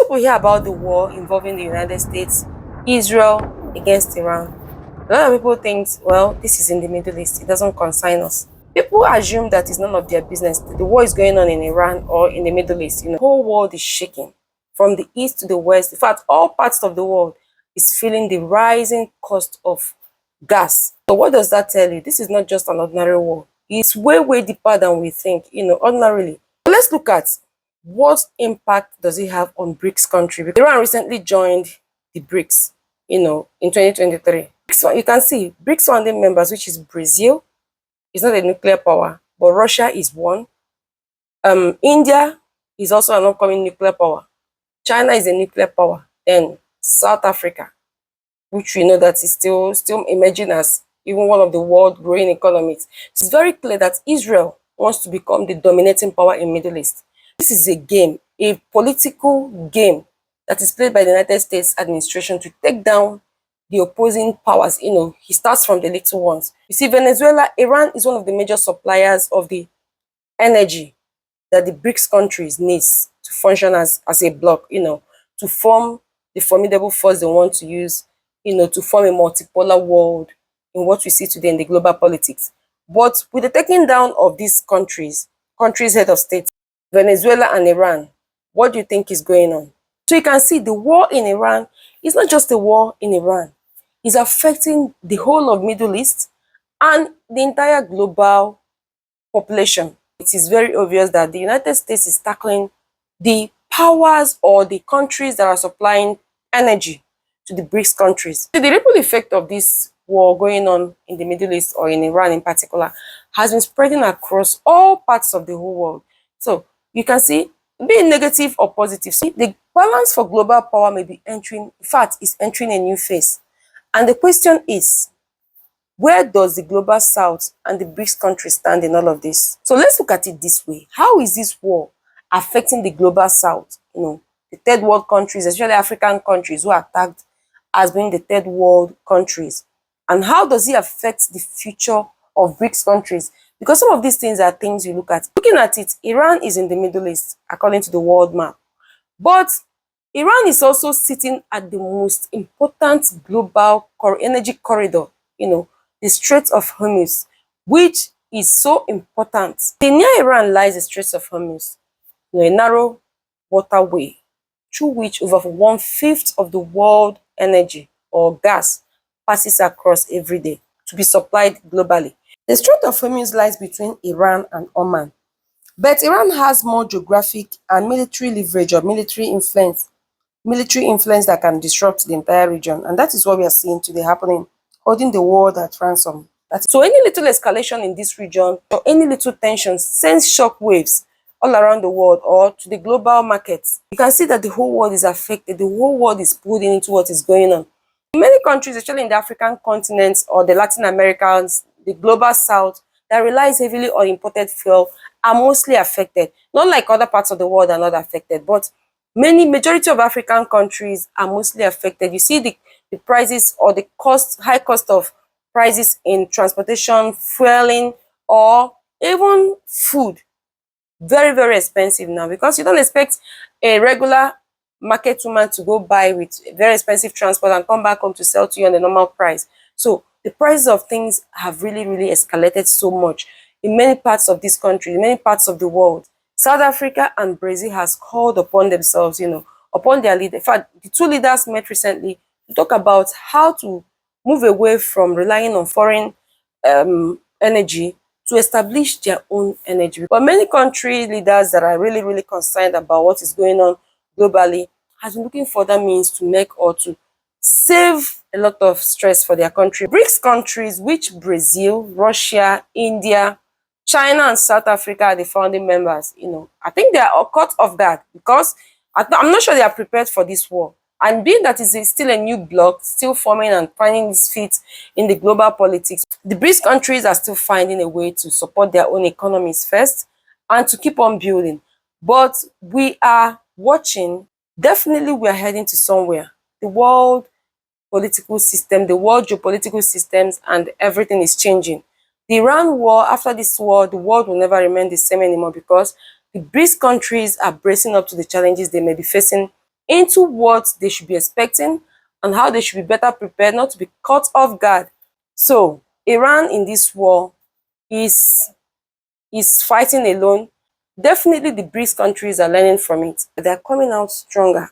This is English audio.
people hear about the war involving the United States, Israel against Iran, a lot of people think, well, this is in the Middle East, it doesn't concern us. People assume that it's none of their business. The war is going on in Iran or in the Middle East. The whole world is shaking from the east to the west. In fact, all parts of the world is feeling the rising cost of gas. So what does that tell you? This is not just an ordinary war. It's way, way deeper than we think, ordinarily. But let's look at what impact does it have on BRICS country. Because Iran recently joined the BRICS, in 2023. So you can see BRICS founding members, which is Brazil, is not a nuclear power, but Russia is one. India is also an upcoming nuclear power. China is a nuclear power. Then South Africa, which we know that is still emerging as even one of the world growing economies. So it's very clear that Israel wants to become the dominating power in Middle East. This is a game, a political game that is played by the United States administration to take down the opposing powers. He starts from the little ones. You see, Venezuela, Iran is one of the major suppliers of the energy that the BRICS countries needs to function as a bloc, to form the formidable force they want to use, to form a multipolar world in what we see today in the global politics. But with the taking down of these countries head of state, Venezuela and Iran, what do you think is going on? So you can see the war in Iran is not just a war in Iran. It's affecting the whole of Middle East and the entire global population. It is very obvious that the United States is tackling the powers or the countries that are supplying energy to the BRICS countries. So the ripple effect of this war going on in the Middle East, or in Iran in particular, has been spreading across all parts of the whole world. So you can see, being negative or positive, see, the balance for global power may be entering, in fact, is entering a new phase. And the question is, where does the global south and the BRICS countries stand in all of this? So let's look at it this way. How is this war affecting the global south? The third world countries, especially African countries who are tagged as being the third world countries. And how does it affect the future of BRICS countries? Because some of these things are things you look at. Looking at it, Iran is in the Middle East, according to the world map. But Iran is also sitting at the most important global energy corridor, the Strait of Hormuz, which is so important. Near Iran lies the Strait of Hormuz, a narrow waterway through which over 1/5 of the world energy or gas passes across every day to be supplied globally. The Strait of Hormuz lies between Iran and Oman, but Iran has more geographic and military leverage or military influence that can disrupt the entire region. And that is what we are seeing today happening, holding the world at ransom. So any little escalation in this region or any little tension sends shock waves all around the world or to the global markets. You can see that the whole world is affected. The whole world is pulled into what is going on. In many countries, especially in the African continent or the Latin Americans, the global south, that relies heavily on imported fuel, are mostly affected. Not like other parts of the world are not affected, but majority of African countries are mostly affected. You see the prices or the high cost of prices in transportation, fueling, or even food. Very, very expensive now, because you don't expect a regular market woman to go buy with very expensive transport and come back home to sell to you on the normal price. So the prices of things have really, really escalated so much in many parts of this country, in many parts of the world. South Africa and Brazil has called upon themselves, upon their leader. In fact, the two leaders met recently to talk about how to move away from relying on foreign energy to establish their own energy. But many country leaders that are really, really concerned about what is going on globally has been looking for other means to make or to save a lot of stress for their country. BRICS countries, which Brazil, Russia, India, China, and South Africa are the founding members. I think they are caught off guard because I'm not sure they are prepared for this war. And being that it's still a new bloc, still forming and finding its feet in the global politics, the BRICS countries are still finding a way to support their own economies first and to keep on building. But we are watching. Definitely we are heading to somewhere. The world political system, the world geopolitical systems, and everything is changing. The Iran war, after this war, the world will never remain the same anymore, because the BRICS countries are bracing up to the challenges they may be facing into what they should be expecting and how they should be better prepared not to be caught off guard. So Iran in this war is fighting alone. Definitely the BRICS countries are learning from it. They're coming out stronger.